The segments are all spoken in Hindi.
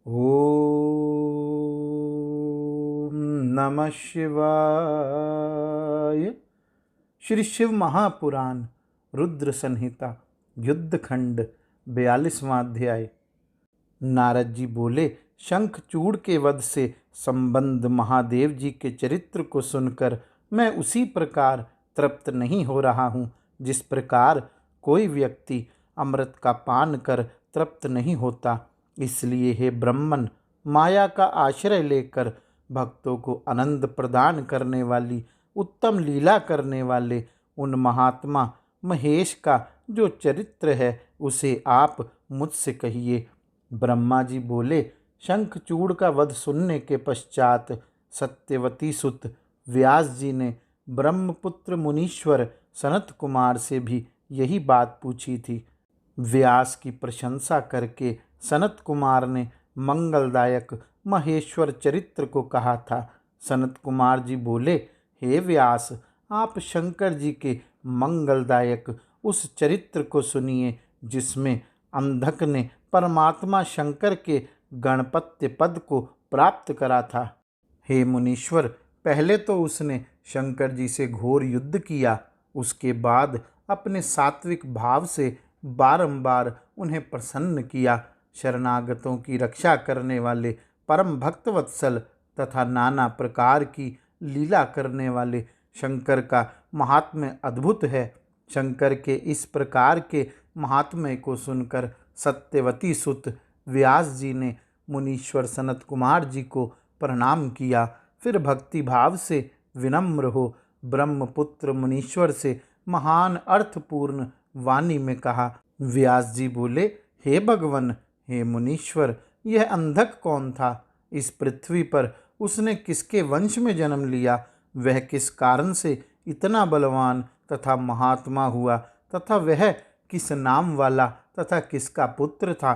ओम नमः शिवाय। श्री शिव महापुराण रुद्र संहिता युद्धखंड 42वां अध्याय। नारद जी बोले, शंखचूड़ के वध से संबंध महादेव जी के चरित्र को सुनकर मैं उसी प्रकार तृप्त नहीं हो रहा हूँ जिस प्रकार कोई व्यक्ति अमृत का पान कर तृप्त नहीं होता। इसलिए हे ब्रह्मन, माया का आश्रय लेकर भक्तों को आनंद प्रदान करने वाली उत्तम लीला करने वाले उन महात्मा महेश का जो चरित्र है उसे आप मुझसे कहिए। ब्रह्मा जी बोले, शंखचूड़ का वध सुनने के पश्चात सत्यवती सुत व्यास जी ने ब्रह्मपुत्र मुनीश्वर सनत कुमार से भी यही बात पूछी थी। व्यास की प्रशंसा करके सनत कुमार ने मंगलदायक महेश्वर चरित्र को कहा था। सनत कुमार जी बोले, हे व्यास, आप शंकर जी के मंगलदायक उस चरित्र को सुनिए जिसमें अंधक ने परमात्मा शंकर के गणपत्य पद को प्राप्त करा था। हे मुनीश्वर, पहले तो उसने शंकर जी से घोर युद्ध किया, उसके बाद अपने सात्विक भाव से बारंबार उन्हें प्रसन्न किया। शरणागतों की रक्षा करने वाले परम भक्त वत्सल तथा नाना प्रकार की लीला करने वाले शंकर का महात्म्य अद्भुत है। शंकर के इस प्रकार के महात्म्य को सुनकर सत्यवती सुत व्यास जी ने मुनीश्वर सनत कुमार जी को प्रणाम किया। फिर भक्ति भाव से विनम्र हो ब्रह्मपुत्र मुनीश्वर से महान अर्थपूर्ण वाणी में कहा। व्यास जी बोले, हे भगवन, हे मुनीश्वर, यह अंधक कौन था? इस पृथ्वी पर उसने किसके वंश में जन्म लिया? वह किस कारण से इतना बलवान तथा महात्मा हुआ तथा वह किस नाम वाला तथा किसका पुत्र था?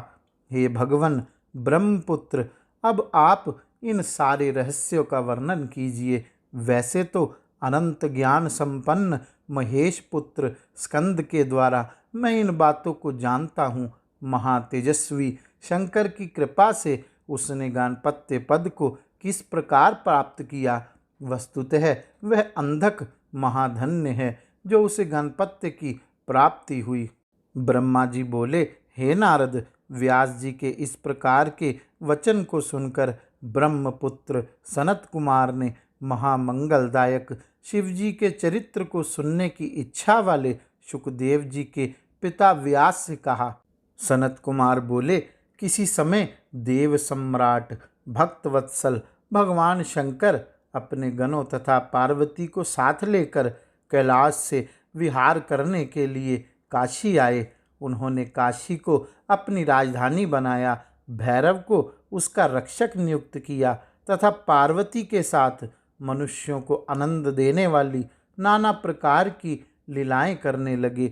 हे भगवन ब्रह्मपुत्र, अब आप इन सारे रहस्यों का वर्णन कीजिए। वैसे तो अनंत ज्ञान संपन्न महेश पुत्र स्कंद के द्वारा मैं इन बातों को जानता हूँ। महातेजस्वी शंकर की कृपा से उसने गणपत्य पद को किस प्रकार प्राप्त किया। वस्तुतः वह अंधक महाधन्य है जो उसे गणपत्य की प्राप्ति हुई। ब्रह्मा जी बोले, हे नारद, व्यास जी के इस प्रकार के वचन को सुनकर ब्रह्मपुत्र सनत कुमार ने महामंगलदायक शिवजी के चरित्र को सुनने की इच्छा वाले शुकदेव जी के पिता व्यास से कहा। सनत कुमार बोले, किसी समय देव सम्राट भक्तवत्सल भगवान शंकर अपने गणों तथा पार्वती को साथ लेकर कैलाश से विहार करने के लिए काशी आए। उन्होंने काशी को अपनी राजधानी बनाया, भैरव को उसका रक्षक नियुक्त किया तथा पार्वती के साथ मनुष्यों को आनंद देने वाली नाना प्रकार की लीलाएं करने लगे।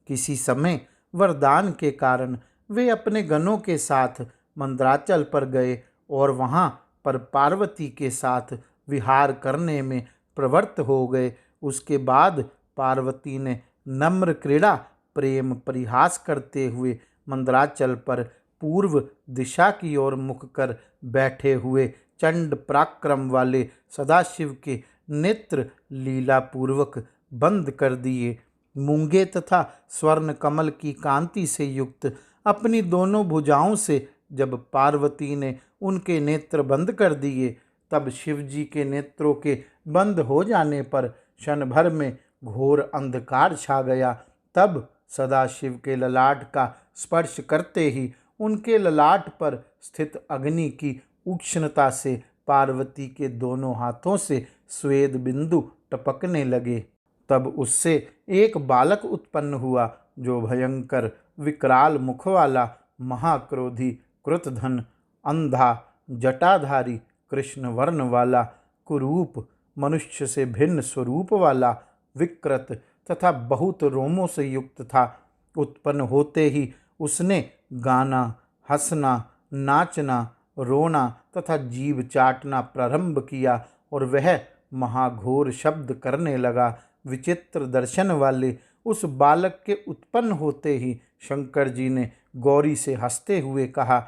किसी समय वरदान के कारण वे अपने गणों के साथ मंदराचल पर गए और वहां पर पार्वती के साथ विहार करने में प्रवृत्त हो गए। उसके बाद पार्वती ने नम्र क्रीड़ा प्रेम परिहास करते हुए मंदराचल पर पूर्व दिशा की ओर मुख कर बैठे हुए चंड पराक्रम वाले सदाशिव के नेत्र लीला पूर्वक बंद कर दिए। मूंगे तथा स्वर्ण कमल की कांति से युक्त अपनी दोनों भुजाओं से जब पार्वती ने उनके नेत्र बंद कर दिए, तब शिवजी के नेत्रों के बंद हो जाने पर क्षण भर में घोर अंधकार छा गया। तब सदाशिव के ललाट का स्पर्श करते ही उनके ललाट पर स्थित अग्नि की उष्णता से पार्वती के दोनों हाथों से स्वेद बिंदु टपकने लगे। तब उससे एक बालक उत्पन्न हुआ जो भयंकर विकराल मुख वाला, महाक्रोधी, कृतधन, अंधा, जटाधारी, कृष्ण वर्ण वाला, कुरूप, मनुष्य से भिन्न स्वरूप वाला, विकृत तथा बहुत रोमों से युक्त था। उत्पन्न होते ही उसने गाना, हंसना, नाचना, रोना तथा जीभ चाटना प्रारंभ किया और वह महाघोर शब्द करने लगा। विचित्र दर्शन वाले उस बालक के उत्पन्न होते ही शंकर जी ने गौरी से हंसते हुए कहा,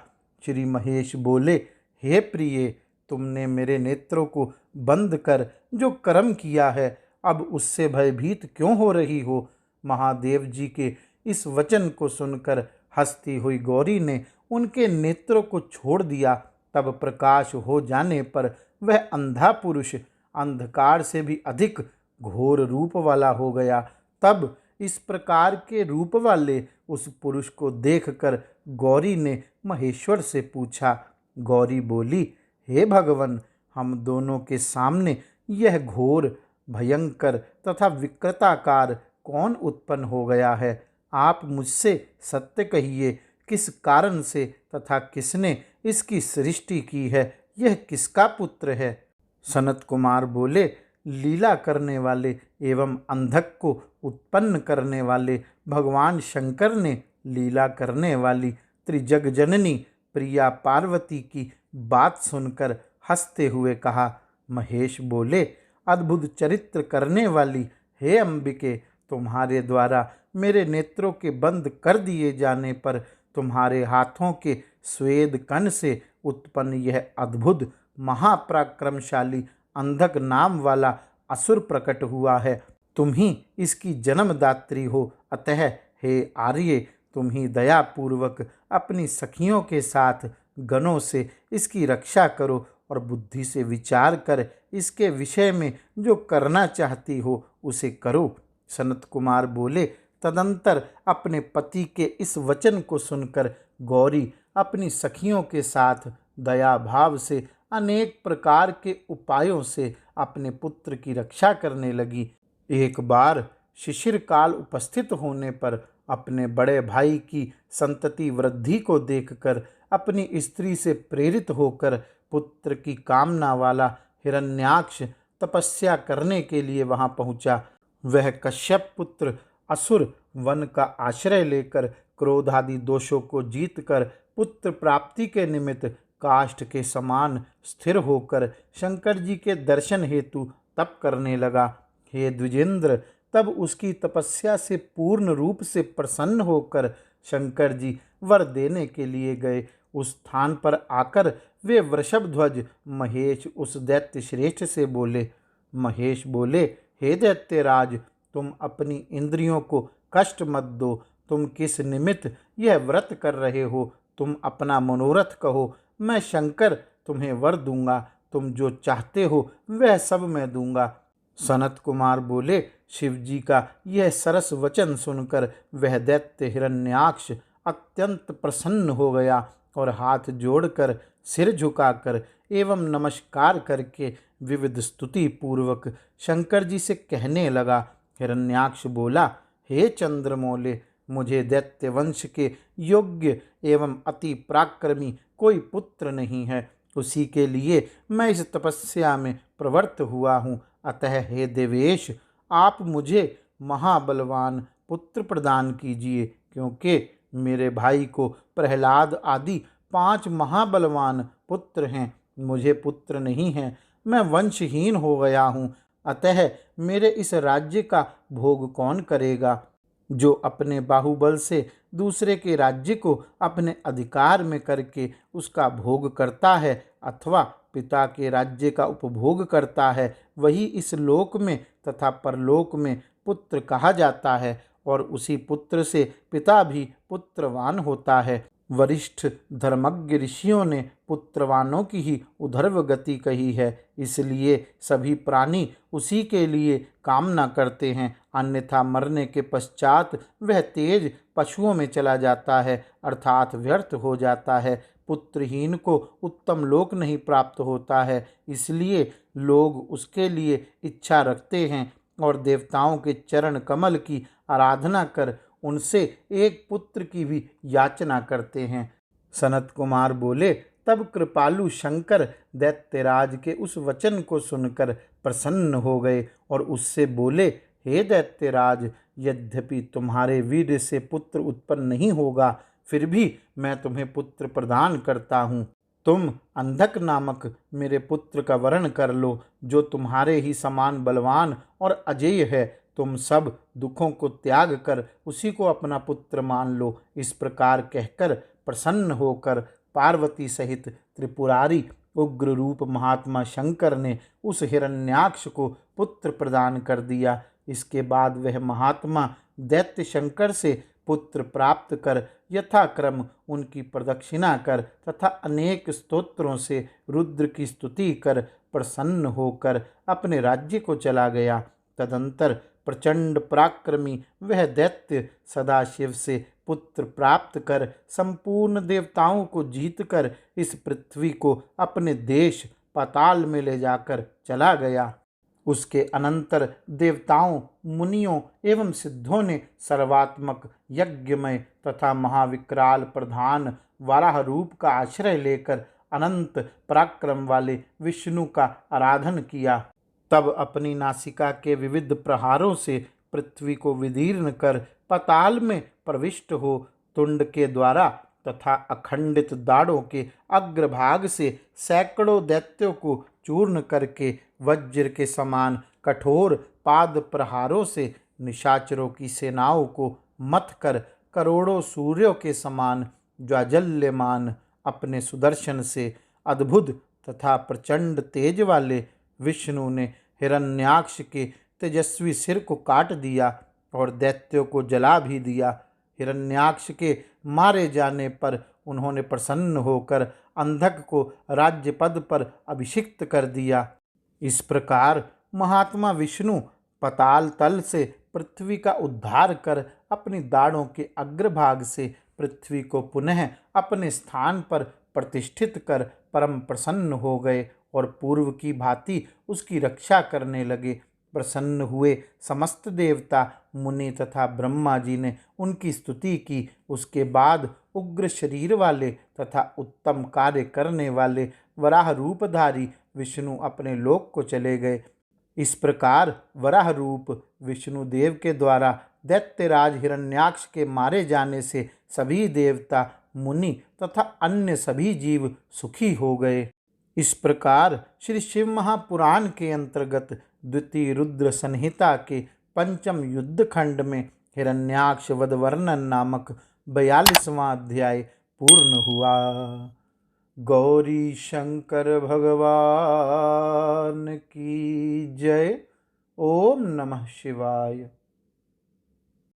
श्री महेश बोले, हे प्रिय, तुमने मेरे नेत्रों को बंद कर जो कर्म किया है, अब उससे भयभीत क्यों हो रही हो? महादेव जी के इस वचन को सुनकर हंसती हुई गौरी ने उनके नेत्रों को छोड़ दिया। तब प्रकाश हो जाने पर वह अंधा पुरुष अंधकार से भी अधिक घोर रूप वाला हो गया। तब इस प्रकार के रूप वाले उस पुरुष को देखकर गौरी ने महेश्वर से पूछा। गौरी बोली, हे भगवान, हम दोनों के सामने यह घोर, भयंकर तथा विकृताकार कौन उत्पन्न हो गया है? आप मुझसे सत्य कहिए, किस कारण से तथा किसने इसकी सृष्टि की है? यह किसका पुत्र है? सनत कुमार बोले, लीला करने वाले एवं अंधक को उत्पन्न करने वाले भगवान शंकर ने लीला करने वाली त्रिजग जननी प्रिया पार्वती की बात सुनकर हंसते हुए कहा। महेश बोले, अद्भुत चरित्र करने वाली हे अंबिके, तुम्हारे द्वारा मेरे नेत्रों के बंद कर दिए जाने पर तुम्हारे हाथों के स्वेद कण से उत्पन्न यह अद्भुत महापराक्रमशाली अंधक नाम वाला असुर प्रकट हुआ है। तुम ही इसकी जन्मदात्री हो। अतः हे आर्य, तुम ही दयापूर्वक अपनी सखियों के साथ गणों से इसकी रक्षा करो और बुद्धि से विचार कर इसके विषय में जो करना चाहती हो उसे करो। सनत कुमार बोले, तदंतर अपने पति के इस वचन को सुनकर गौरी अपनी सखियों के साथ दया भाव से अनेक प्रकार के उपायों से अपने पुत्र की रक्षा करने लगी। एक बार शिशिर काल उपस्थित होने पर अपने बड़े भाई की संतति वृद्धि को देखकर अपनी स्त्री से प्रेरित होकर पुत्र की कामना वाला हिरण्याक्ष तपस्या करने के लिए वहां पहुंचा। वह कश्यप पुत्र असुर वन का आश्रय लेकर क्रोधादि दोषों को जीतकर पुत्र प्राप्ति के निमित्त काष्ठ के समान स्थिर होकर शंकर जी के दर्शन हेतु तप करने लगा। हे द्विजेंद्र, तब उसकी तपस्या से पूर्ण रूप से प्रसन्न होकर शंकर जी वर देने के लिए गए। उस स्थान पर आकर वे वृषभ ध्वज महेश उस दैत्य श्रेष्ठ से बोले। महेश बोले, हे दैत्यराज, तुम अपनी इंद्रियों को कष्ट मत दो। तुम किस निमित्त यह व्रत कर रहे हो? तुम अपना मनोरथ कहो, मैं शंकर तुम्हें वर दूंगा। तुम जो चाहते हो वह सब मैं दूंगा। सनत कुमार बोले, शिवजी का यह सरस वचन सुनकर वह दैत्य हिरण्याक्ष अत्यंत प्रसन्न हो गया और हाथ जोड़कर सिर झुकाकर एवं नमस्कार करके विविध स्तुति पूर्वक शंकर जी से कहने लगा। हिरण्याक्ष बोला, हे चंद्रमौले, मुझे दैत्य वंश के योग्य एवं अति पराक्रमी कोई पुत्र नहीं है। उसी के लिए मैं इस तपस्या में प्रवृत्त हुआ हूँ। अतः हे देवेश, आप मुझे महाबलवान पुत्र प्रदान कीजिए, क्योंकि मेरे भाई को प्रहलाद आदि 5 महाबलवान पुत्र हैं। मुझे पुत्र नहीं है, मैं वंशहीन हो गया हूँ। अतः मेरे इस राज्य का भोग कौन करेगा? जो अपने बाहुबल से दूसरे के राज्य को अपने अधिकार में करके उसका भोग करता है अथवा पिता के राज्य का उपभोग करता है, वही इस लोक में तथा परलोक में पुत्र कहा जाता है और उसी पुत्र से पिता भी पुत्रवान होता है। वरिष्ठ धर्मज्ञ ऋषियों ने पुत्रवानों की ही उधर्व गति कही है, इसलिए सभी प्राणी उसी के लिए कामना करते हैं, अन्यथा मरने के पश्चात वह तेज पशुओं में चला जाता है, अर्थात व्यर्थ हो जाता है। पुत्रहीन को उत्तम लोक नहीं प्राप्त होता है, इसलिए लोग उसके लिए इच्छा रखते हैं और देवताओं के चरण कमल की आराधना कर उनसे एक पुत्र की भी याचना करते हैं। सनत कुमार बोले, तब कृपालु शंकर दैत्यराज के उस वचन को सुनकर प्रसन्न हो गए और उससे बोले, हे दैत्यराज, यद्यपि तुम्हारे वीर्य से पुत्र उत्पन्न नहीं होगा, फिर भी मैं तुम्हें पुत्र प्रदान करता हूँ। तुम अंधक नामक मेरे पुत्र का वरण कर लो, जो तुम्हारे ही समान बलवान और अजेय है। तुम सब दुखों को त्याग कर उसी को अपना पुत्र मान लो। इस प्रकार कहकर प्रसन्न होकर पार्वती सहित त्रिपुरारी उग्र रूप महात्मा शंकर ने उस हिरण्याक्ष को पुत्र प्रदान कर दिया। इसके बाद वह महात्मा दैत्य शंकर से पुत्र प्राप्त कर यथाक्रम उनकी प्रदक्षिणा कर तथा अनेक स्तोत्रों से रुद्र की स्तुति कर प्रसन्न होकर अपने राज्य को चला गया। तदंतर प्रचंड पराक्रमी वह दैत्य सदाशिव से पुत्र प्राप्त कर संपूर्ण देवताओं को जीतकर इस पृथ्वी को अपने देश पाताल में ले जाकर चला गया। उसके अनंतर देवताओं, मुनियों एवं सिद्धों ने सर्वात्मक, यज्ञमय तथा महाविकराल प्रधान वराह रूप का आश्रय लेकर अनंत पराक्रम वाले विष्णु का आराधन किया। तब अपनी नासिका के विविध प्रहारों से पृथ्वी को विदीर्ण कर पाताल में प्रविष्ट हो तुंड के द्वारा तथा अखंडित दाढ़ों के अग्रभाग से सैकड़ों दैत्यों को चूर्ण करके वज्र के समान कठोर पाद प्रहारों से निशाचरों की सेनाओं को मथ कर करोड़ों सूर्यों के समान ज्वाजल्यमान अपने सुदर्शन से अद्भुत तथा प्रचंड तेज वाले विष्णु ने हिरण्याक्ष के तेजस्वी सिर को काट दिया और दैत्यों को जला भी दिया। हिरण्याक्ष के मारे जाने पर उन्होंने प्रसन्न होकर अंधक को राज्य पद पर अभिषिक्त कर दिया। इस प्रकार महात्मा विष्णु पाताल तल से पृथ्वी का उद्धार कर अपनी दाढ़ों के अग्रभाग से पृथ्वी को पुनः अपने स्थान पर प्रतिष्ठित कर परम प्रसन्न हो गए और पूर्व की भांति उसकी रक्षा करने लगे। प्रसन्न हुए समस्त देवता, मुनि तथा ब्रह्मा जी ने उनकी स्तुति की। उसके बाद उग्र शरीर वाले तथा उत्तम कार्य करने वाले वराह रूपधारी विष्णु अपने लोक को चले गए। इस प्रकार वराह रूप विष्णुदेव के द्वारा दैत्यराज हिरण्याक्ष के मारे जाने से सभी देवता, मुनि तथा अन्य सभी जीव सुखी हो गए। इस प्रकार श्री शिव महापुराण के अंतर्गत द्वितीय रुद्र संहिता के पंचम युद्ध खंड में हिरण्याक्ष वध वर्णन नामक 42वां अध्याय पूर्ण हुआ। गौरी शंकर भगवान की जय। ओम नमः शिवाय।